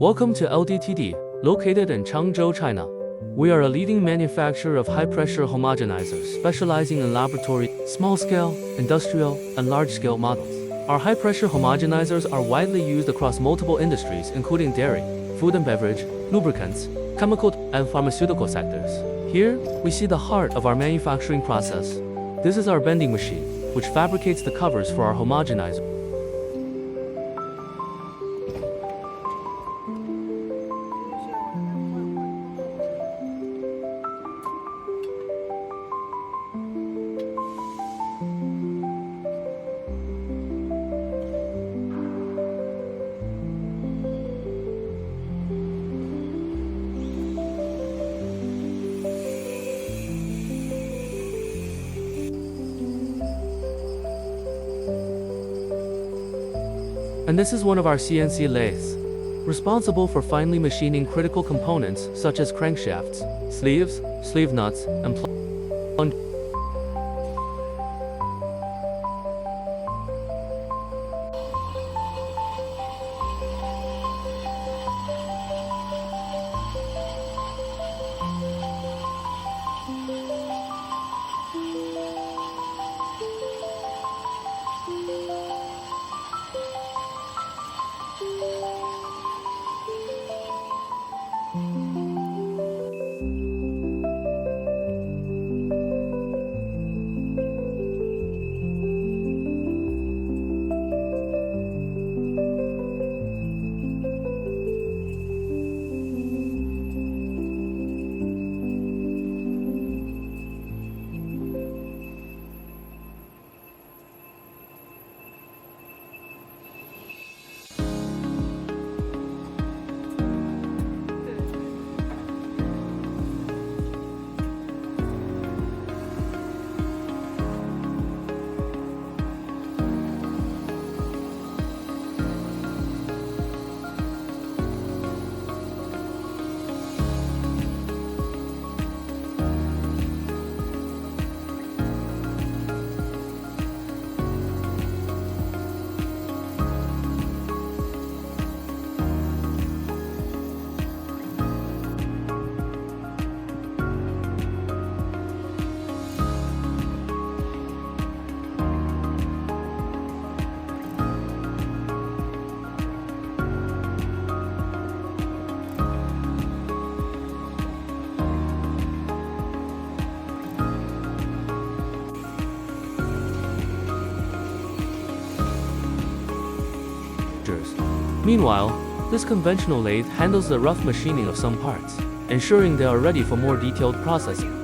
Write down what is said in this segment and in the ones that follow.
Welcome to LDTD, located in Changzhou, China. We are a leading manufacturer of high-pressure homogenizers, specializing in laboratory, small-scale, industrial, and large-scale models. Our high-pressure homogenizers are widely used across multiple industries, including dairy, food and beverage, lubricants, chemical, and pharmaceutical sectors. Here, we see the heart of our manufacturing process. This is our bending machine, which fabricates the covers for our homogenizer. And this is one of our CNC lathes, responsible for finely machining critical components such as crankshafts, sleeves, sleeve nuts, and plunge. Meanwhile, this conventional lathe handles the rough machining of some parts, ensuring they are ready for more detailed processing.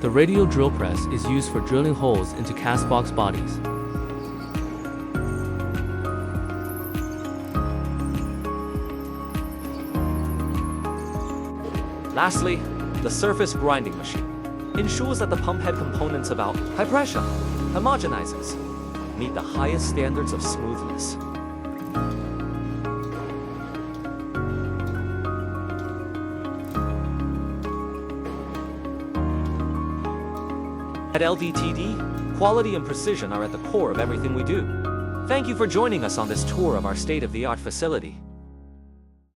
The radial drill press is used for drilling holes into cast box bodies. Lastly, the surface grinding machine ensures that the pump head components of our high-pressure homogenizers meet the highest standards of smoothness. At LDTD, quality and precision are at the core of everything we do. Thank you for joining us on this tour of our state-of-the-art facility.